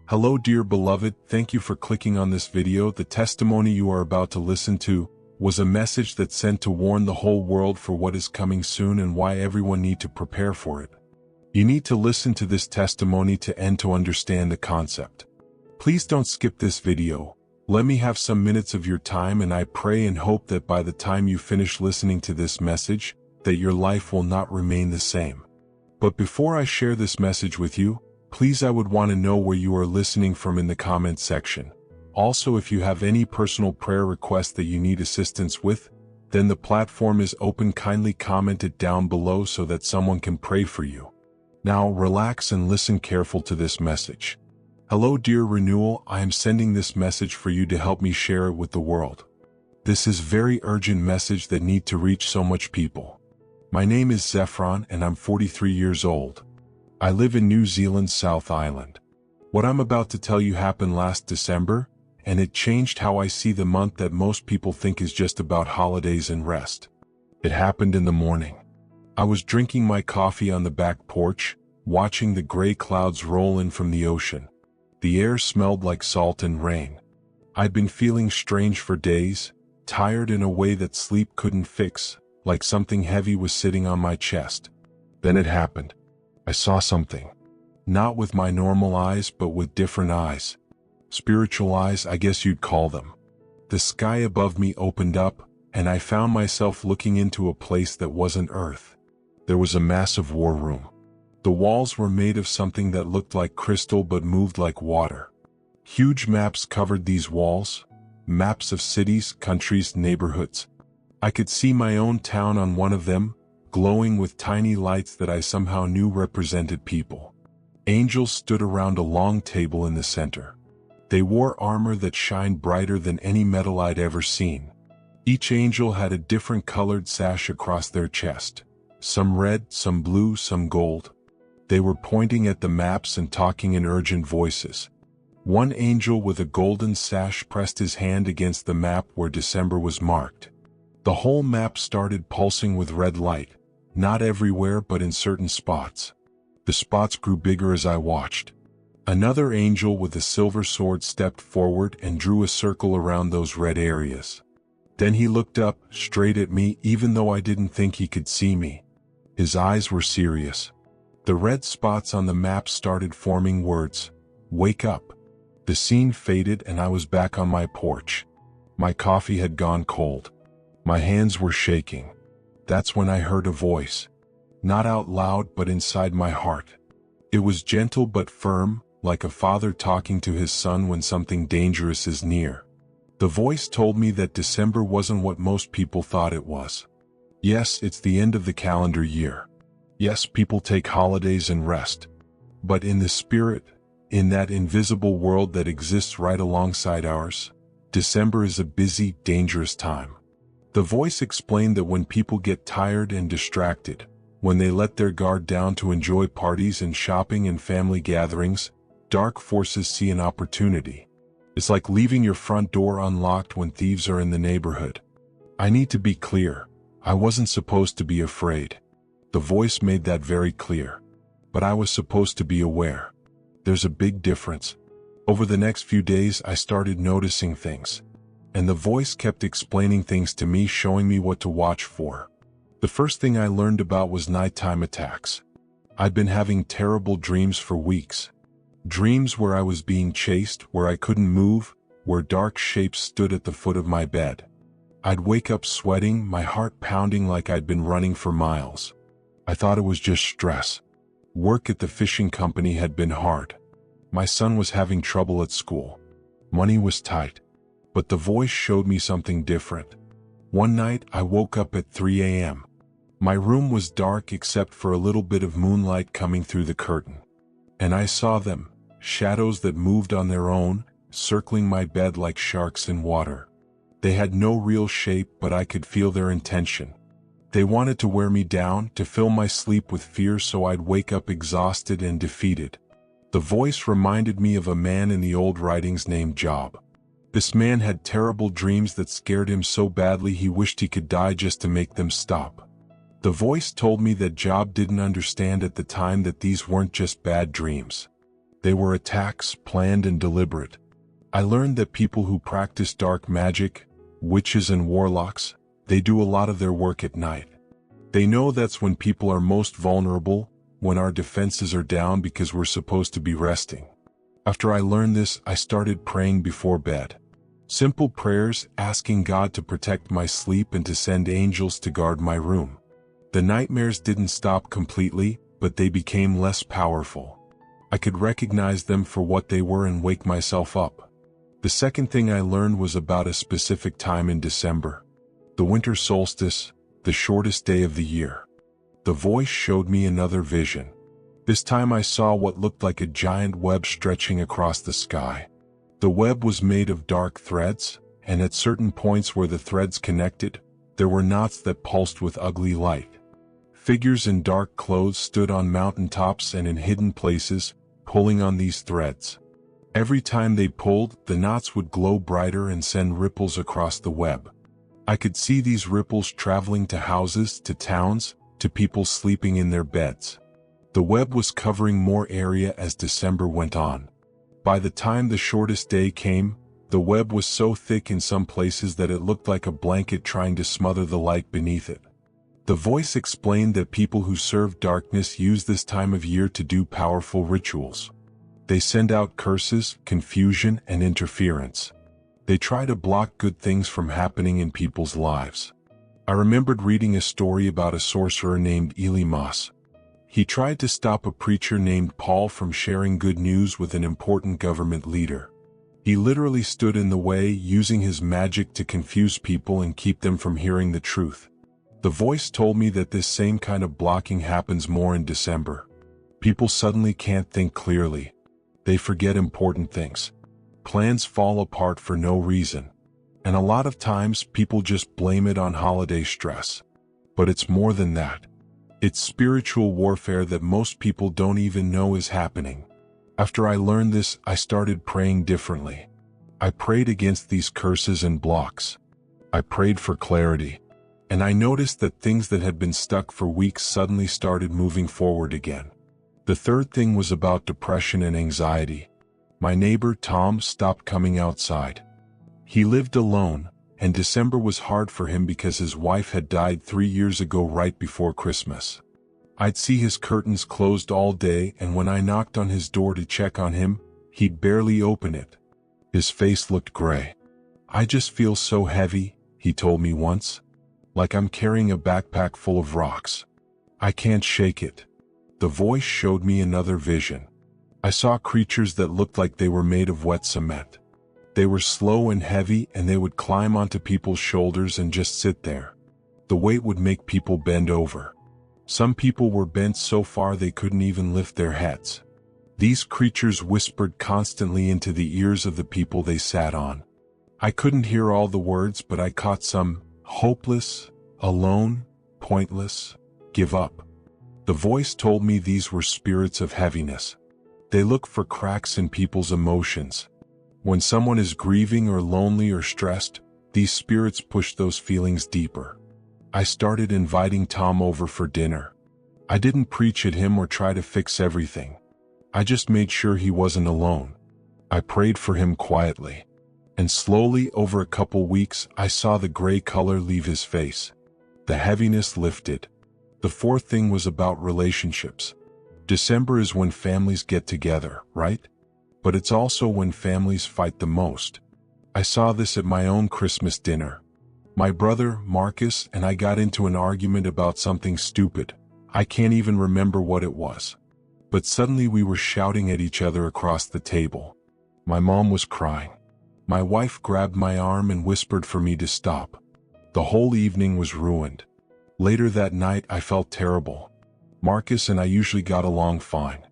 Hello dear beloved, thank you for clicking on this video. The testimony you are about to listen to was a message that sent to warn the whole world for what is coming soon and why everyone need to prepare for it. You need to listen to this testimony to end to understand the concept. Please don't skip this video. Let me have some minutes of your time, and I pray and hope that by the time you finish listening to this message, that your life will not remain the same. But before I share this message with you, please, I would want to know where you are listening from in the comment section. Also, if you have any personal prayer requests that you need assistance with, then the platform is open. Kindly comment it down below so that someone can pray for you. Now relax and listen careful to this message. Hello dear Renewal, I am sending this message for you to help me share it with the world. This is very urgent message that need to reach so much people. My name is Zephron and I'm 43 years old. I live in New Zealand's South Island. What I'm about to tell you happened last December, and it changed how I see the month that most people think is just about holidays and rest. It happened in the morning. I was drinking my coffee on the back porch, watching the gray clouds roll in from the ocean. The air smelled like salt and rain. I'd been feeling strange for days, tired in a way that sleep couldn't fix, like something heavy was sitting on my chest. Then it happened. I saw something. Not with my normal eyes, but with different eyes. Spiritual eyes, I guess you'd call them. The sky above me opened up, and I found myself looking into a place that wasn't Earth. There was a massive war room. The walls were made of something that looked like crystal but moved like water. Huge maps covered these walls, maps of cities, countries, neighborhoods. I could see my own town on one of them, glowing with tiny lights that I somehow knew represented people. Angels stood around a long table in the center. They wore armor that shined brighter than any metal I'd ever seen. Each angel had a different colored sash across their chest. Some red, some blue, some gold. They were pointing at the maps and talking in urgent voices. One angel with a golden sash pressed his hand against the map where December was marked. The whole map started pulsing with red light, not everywhere but in certain spots. The spots grew bigger as I watched. Another angel with a silver sword stepped forward and drew a circle around those red areas. Then he looked up, straight at me, even though I didn't think he could see me. His eyes were serious. The red spots on the map started forming words. Wake up. The scene faded and I was back on my porch. My coffee had gone cold. My hands were shaking. That's when I heard a voice. Not out loud, but inside my heart. It was gentle but firm, like a father talking to his son when something dangerous is near. The voice told me that December wasn't what most people thought it was. Yes, it's the end of the calendar year. Yes, people take holidays and rest. But in the spirit, in that invisible world that exists right alongside ours, December is a busy, dangerous time. The voice explained that when people get tired and distracted, when they let their guard down to enjoy parties and shopping and family gatherings, dark forces see an opportunity. It's like leaving your front door unlocked when thieves are in the neighborhood. I need to be clear. I wasn't supposed to be afraid. The voice made that very clear. But I was supposed to be aware. There's a big difference. Over the next few days, I started noticing things. And the voice kept explaining things to me, showing me what to watch for. The first thing I learned about was nighttime attacks. I'd been having terrible dreams for weeks. Dreams where I was being chased, where I couldn't move, where dark shapes stood at the foot of my bed. I'd wake up sweating, my heart pounding like I'd been running for miles. I thought it was just stress. Work at the fishing company had been hard. My son was having trouble at school. Money was tight. But the voice showed me something different. One night, I woke up at 3 a.m. My room was dark except for a little bit of moonlight coming through the curtain. And I saw them, shadows that moved on their own, circling my bed like sharks in water. They had no real shape, but I could feel their intention. They wanted to wear me down, to fill my sleep with fear so I'd wake up exhausted and defeated. The voice reminded me of a man in the old writings named Job. This man had terrible dreams that scared him so badly he wished he could die just to make them stop. The voice told me that Job didn't understand at the time that these weren't just bad dreams. They were attacks, planned and deliberate. I learned that people who practice dark magic, witches and warlocks, they do a lot of their work at night. They know that's when people are most vulnerable, when our defenses are down because we're supposed to be resting. After I learned this, I started praying before bed. Simple prayers, asking God to protect my sleep and to send angels to guard my room. The nightmares didn't stop completely, but they became less powerful. I could recognize them for what they were and wake myself up. The second thing I learned was about a specific time in December. The winter solstice, the shortest day of the year. The voice showed me another vision. This time I saw what looked like a giant web stretching across the sky. The web was made of dark threads, and at certain points where the threads connected, there were knots that pulsed with ugly light. Figures in dark clothes stood on mountaintops and in hidden places, pulling on these threads. Every time they pulled, the knots would glow brighter and send ripples across the web. I could see these ripples traveling to houses, to towns, to people sleeping in their beds. The web was covering more area as December went on. By the time the shortest day came, the web was so thick in some places that it looked like a blanket trying to smother the light beneath it. The voice explained that people who serve darkness use this time of year to do powerful rituals. They send out curses, confusion, and interference. They try to block good things from happening in people's lives. I remembered reading a story about a sorcerer named Elimas. He tried to stop a preacher named Paul from sharing good news with an important government leader. He literally stood in the way, using his magic to confuse people and keep them from hearing the truth. The voice told me that this same kind of blocking happens more in December. People suddenly can't think clearly. They forget important things. Plans fall apart for no reason. And a lot of times people just blame it on holiday stress. But it's more than that. It's spiritual warfare that most people don't even know is happening. After I learned this, I started praying differently. I prayed against these curses and blocks. I prayed for clarity. And I noticed that things that had been stuck for weeks suddenly started moving forward again. The third thing was about depression and anxiety. My neighbor Tom stopped coming outside. He lived alone, and December was hard for him because his wife had died 3 years ago right before Christmas. I'd see his curtains closed all day, and when I knocked on his door to check on him, he'd barely open it. His face looked gray. "I just feel so heavy," he told me once. "Like I'm carrying a backpack full of rocks. I can't shake it." The voice showed me another vision. I saw creatures that looked like they were made of wet cement. They were slow and heavy, and they would climb onto people's shoulders and just sit there. The weight would make people bend over. Some people were bent so far they couldn't even lift their heads. These creatures whispered constantly into the ears of the people they sat on. I couldn't hear all the words, but I caught some: hopeless, alone, pointless, give up. The voice told me these were spirits of heaviness. They look for cracks in people's emotions. When someone is grieving or lonely or stressed, these spirits push those feelings deeper. I started inviting Tom over for dinner. I didn't preach at him or try to fix everything. I just made sure he wasn't alone. I prayed for him quietly. And slowly, over a couple weeks, I saw the gray color leave his face. The heaviness lifted. The fourth thing was about relationships. December is when families get together, right? But it's also when families fight the most. I saw this at my own Christmas dinner. My brother, Marcus, and I got into an argument about something stupid. I can't even remember what it was. But suddenly we were shouting at each other across the table. My mom was crying. My wife grabbed my arm and whispered for me to stop. The whole evening was ruined. Later that night I felt terrible. Marcus and I usually got along fine.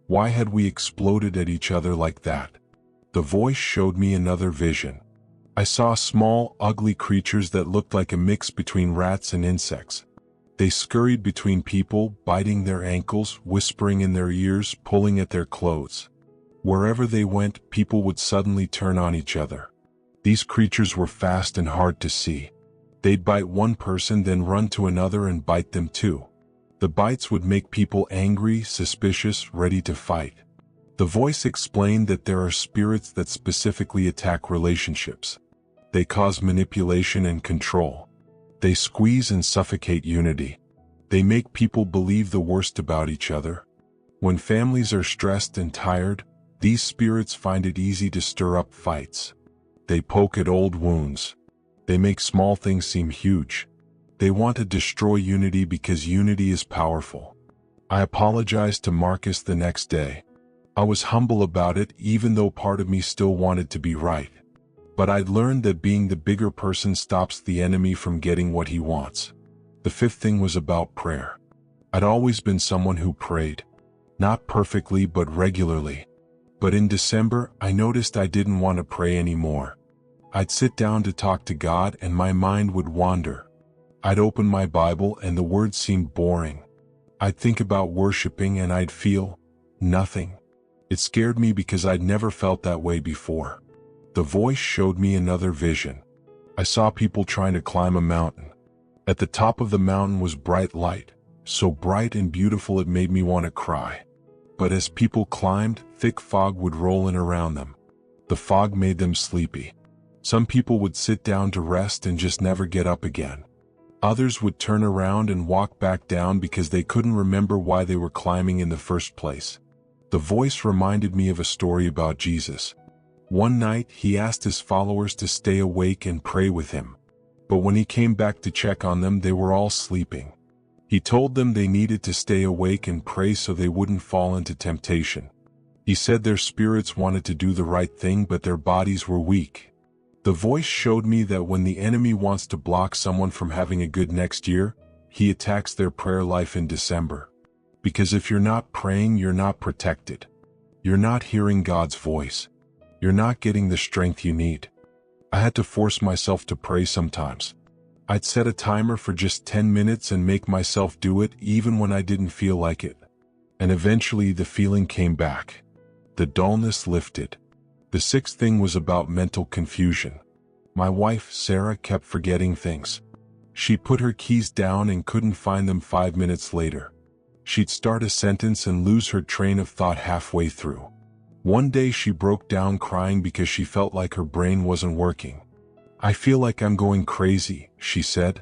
Why had we exploded at each other like that? The voice showed me another vision. I saw small, ugly creatures that looked like a mix between rats and insects. They scurried between people, biting their ankles, whispering in their ears, pulling at their clothes. Wherever they went, people would suddenly turn on each other. These creatures were fast and hard to see. They'd bite one person, then run to another and bite them too. The bites would make people angry, suspicious, ready to fight. The voice explained that there are spirits that specifically attack relationships. They cause manipulation and control. They squeeze and suffocate unity. They make people believe the worst about each other. When families are stressed and tired, these spirits find it easy to stir up fights. They poke at old wounds. They make small things seem huge. They want to destroy unity because unity is powerful. I apologized to Marcus the next day. I was humble about it, even though part of me still wanted to be right. But I'd learned that being the bigger person stops the enemy from getting what he wants. The fifth thing was about prayer. I'd always been someone who prayed. Not perfectly, but regularly. But in December, I noticed I didn't want to pray anymore. I'd sit down to talk to God and my mind would wander. I'd open my Bible and the words seemed boring. I'd think about worshiping and I'd feel nothing. It scared me because I'd never felt that way before. The voice showed me another vision. I saw people trying to climb a mountain. At the top of the mountain was bright light, so bright and beautiful it made me want to cry. But as people climbed, thick fog would roll in around them. The fog made them sleepy. Some people would sit down to rest and just never get up again. Others would turn around and walk back down because they couldn't remember why they were climbing in the first place. The voice reminded me of a story about Jesus. One night, he asked his followers to stay awake and pray with him. But when he came back to check on them, they were all sleeping. He told them they needed to stay awake and pray so they wouldn't fall into temptation. He said their spirits wanted to do the right thing, but their bodies were weak. The voice showed me that when the enemy wants to block someone from having a good next year, he attacks their prayer life in December. Because if you're not praying, you're not protected. You're not hearing God's voice. You're not getting the strength you need. I had to force myself to pray sometimes. I'd set a timer for just 10 minutes and make myself do it even when I didn't feel like it. And eventually the feeling came back. The dullness lifted. The sixth thing was about mental confusion. My wife, Sarah, kept forgetting things. She put her keys down and couldn't find them 5 minutes later. She'd start a sentence and lose her train of thought halfway through. One day she broke down crying because she felt like her brain wasn't working. "I feel like I'm going crazy," she said.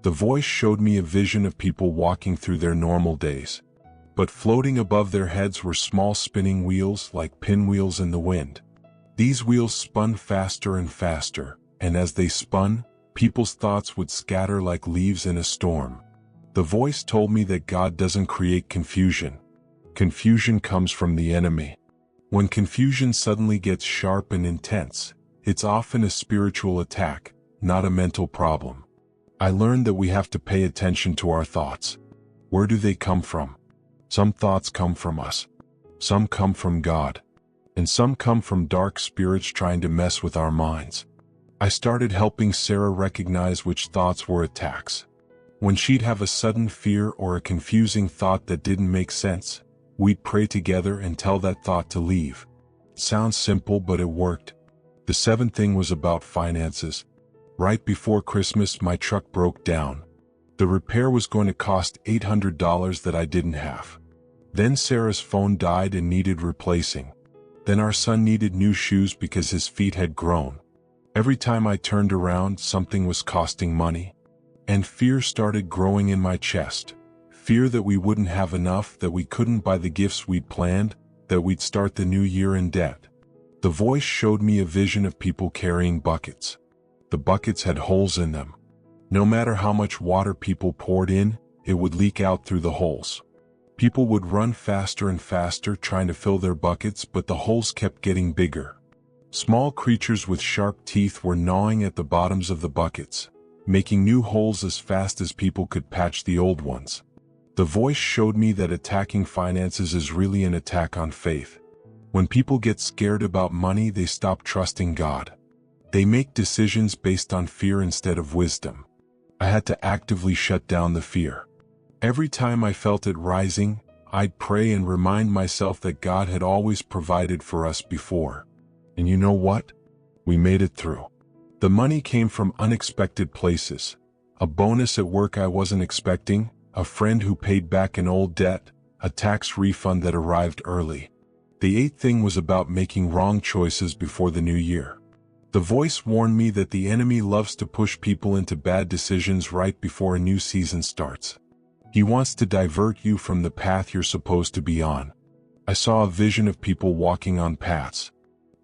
The voice showed me a vision of people walking through their normal days. But floating above their heads were small spinning wheels like pinwheels in the wind. These wheels spun faster and faster, and as they spun, people's thoughts would scatter like leaves in a storm. The voice told me that God doesn't create confusion. Confusion comes from the enemy. When confusion suddenly gets sharp and intense, it's often a spiritual attack, not a mental problem. I learned that we have to pay attention to our thoughts. Where do they come from? Some thoughts come from us. Some come from God. And some come from dark spirits trying to mess with our minds. I started helping Sarah recognize which thoughts were attacks. When she'd have a sudden fear or a confusing thought that didn't make sense, we'd pray together and tell that thought to leave. Sounds simple, but it worked. The seventh thing was about finances. Right before Christmas, my truck broke down. The repair was going to cost $800 that I didn't have. Then Sarah's phone died and needed replacing. Then our son needed new shoes because his feet had grown. Every time I turned around, something was costing money. And fear started growing in my chest. Fear that we wouldn't have enough, that we couldn't buy the gifts we'd planned, that we'd start the new year in debt. The voice showed me a vision of people carrying buckets. The buckets had holes in them. No matter how much water people poured in, it would leak out through the holes. People would run faster and faster trying to fill their buckets, but the holes kept getting bigger. Small creatures with sharp teeth were gnawing at the bottoms of the buckets, making new holes as fast as people could patch the old ones. The voice showed me that attacking finances is really an attack on faith. When people get scared about money, they stop trusting God. They make decisions based on fear instead of wisdom. I had to actively shut down the fear. Every time I felt it rising, I'd pray and remind myself that God had always provided for us before. And you know what? We made it through. The money came from unexpected places. A bonus at work I wasn't expecting, a friend who paid back an old debt, a tax refund that arrived early. The eighth thing was about making wrong choices before the new year. The voice warned me that the enemy loves to push people into bad decisions right before a new season starts. He wants to divert you from the path you're supposed to be on. I saw a vision of people walking on paths.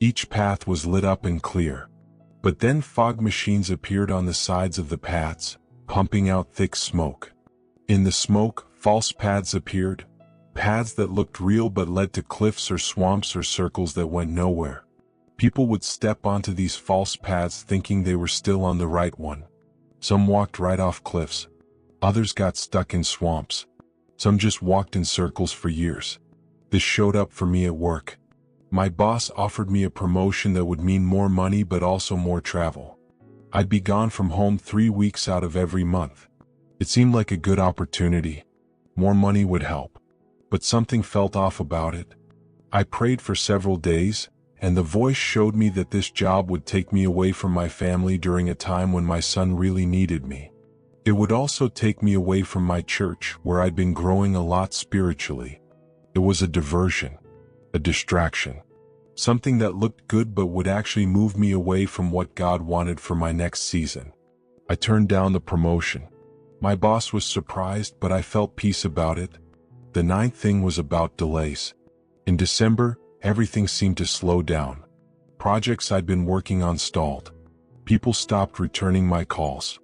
Each path was lit up and clear. But then fog machines appeared on the sides of the paths, pumping out thick smoke. In the smoke, false paths appeared, paths that looked real but led to cliffs or swamps or circles that went nowhere. People would step onto these false paths thinking they were still on the right one. Some walked right off cliffs. Others got stuck in swamps. Some just walked in circles for years. This showed up for me at work. My boss offered me a promotion that would mean more money but also more travel. I'd be gone from home 3 weeks out of every month. It seemed like a good opportunity. More money would help. But something felt off about it. I prayed for several days, and the voice showed me that this job would take me away from my family during a time when my son really needed me. It would also take me away from my church, where I'd been growing a lot spiritually. It was a diversion, a distraction, something that looked good but would actually move me away from what God wanted for my next season. I turned down the promotion. My boss was surprised, but I felt peace about it. The ninth thing was about delays. In December, everything seemed to slow down. Projects I'd been working on stalled. People stopped returning my calls.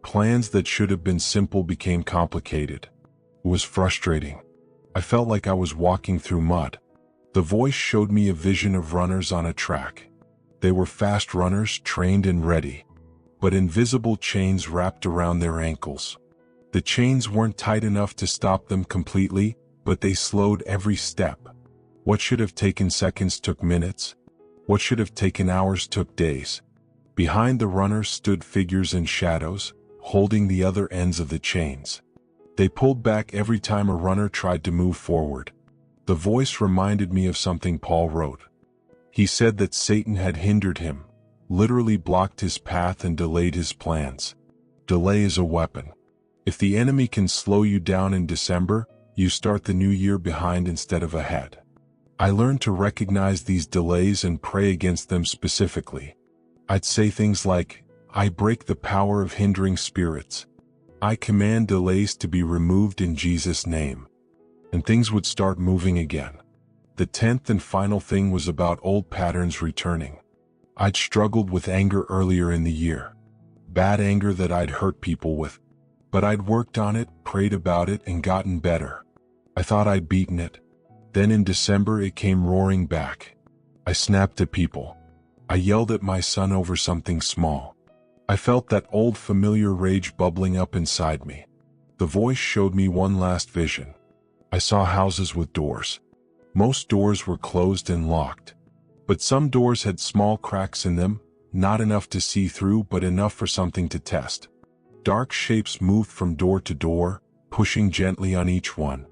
Plans that should have been simple became complicated. It was frustrating. I felt like I was walking through mud. The voice showed me a vision of runners on a track. They were fast runners, trained and ready, but invisible chains wrapped around their ankles. The chains weren't tight enough to stop them completely, but they slowed every step. What should have taken seconds took minutes. What should have taken hours took days. Behind the runners stood figures in shadows, holding the other ends of the chains. They pulled back every time a runner tried to move forward. The voice reminded me of something Paul wrote. He said that Satan had hindered him, literally blocked his path and delayed his plans. Delay is a weapon. If the enemy can slow you down in December, you start the new year behind instead of ahead. I learned to recognize these delays and pray against them specifically. I'd say things like, I break the power of hindering spirits. I command delays to be removed in Jesus' name. And things would start moving again. The 10th and final thing was about old patterns returning. I'd struggled with anger earlier in the year. Bad anger that I'd hurt people with. But I'd worked on it, prayed about it, and gotten better. I thought I'd beaten it. Then in December it came roaring back. I snapped at people. I yelled at my son over something small. I felt that old familiar rage bubbling up inside me. The voice showed me one last vision. I saw houses with doors. Most doors were closed and locked. But some doors had small cracks in them, not enough to see through but enough for something to test. Dark shapes moved from door to door, pushing gently on each one.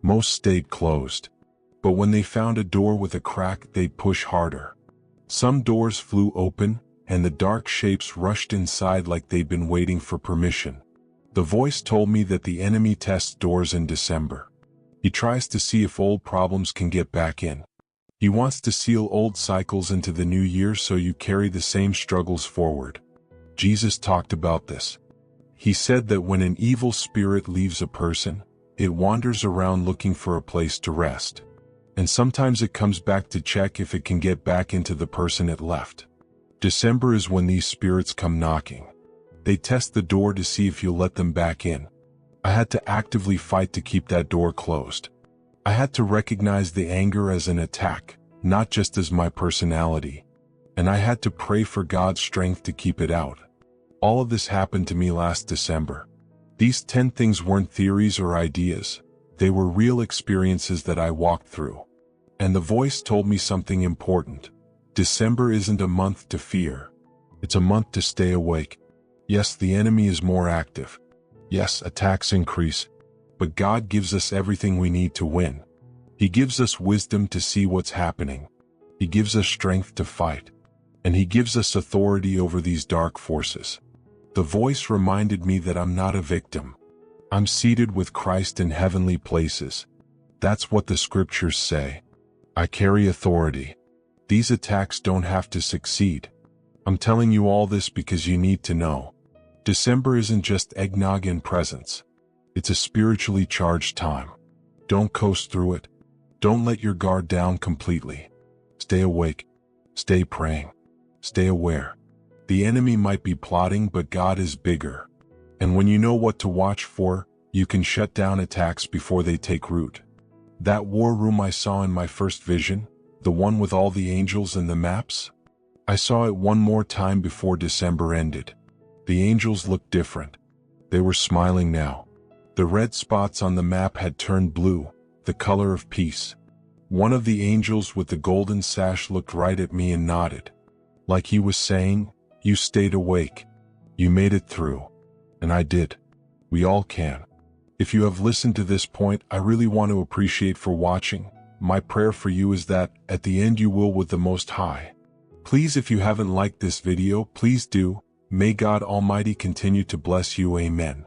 Most stayed closed. But when they found a door with a crack, they'd push harder. Some doors flew open, and the dark shapes rushed inside like they'd been waiting for permission. The voice told me that the enemy tests doors in December. He tries to see if old problems can get back in. He wants to seal old cycles into the new year so you carry the same struggles forward. Jesus talked about this. He said that when an evil spirit leaves a person, it wanders around looking for a place to rest. And sometimes it comes back to check if it can get back into the person it left. December is when these spirits come knocking. They test the door to see if you'll let them back in. I had to actively fight to keep that door closed. I had to recognize the anger as an attack, not just as my personality. And I had to pray for God's strength to keep it out. All of this happened to me last December. These 10 things weren't theories or ideas. They were real experiences that I walked through. And the voice told me something important. December isn't a month to fear. It's a month to stay awake. Yes, the enemy is more active. Yes, attacks increase. But God gives us everything we need to win. He gives us wisdom to see what's happening. He gives us strength to fight. And He gives us authority over these dark forces. The voice reminded me that I'm not a victim. I'm seated with Christ in heavenly places. That's what the scriptures say. I carry authority. These attacks don't have to succeed. I'm telling you all this because you need to know. December isn't just eggnog and presents. It's a spiritually charged time. Don't coast through it. Don't let your guard down completely. Stay awake. Stay praying. Stay aware. The enemy might be plotting, but God is bigger. And when you know what to watch for, you can shut down attacks before they take root. That war room I saw in my first vision, the one with all the angels and the maps, I saw it one more time before December ended. The angels looked different. They were smiling now. The red spots on the map had turned blue, the color of peace. One of the angels with the golden sash looked right at me and nodded, like he was saying, "You stayed awake. You made it through." And I did. We all can. If you have listened to this point, I really want to appreciate for watching. My prayer for you is that, at the end, you will with the Most High. Please, if you haven't liked this video, please do. May God Almighty continue to bless you. Amen.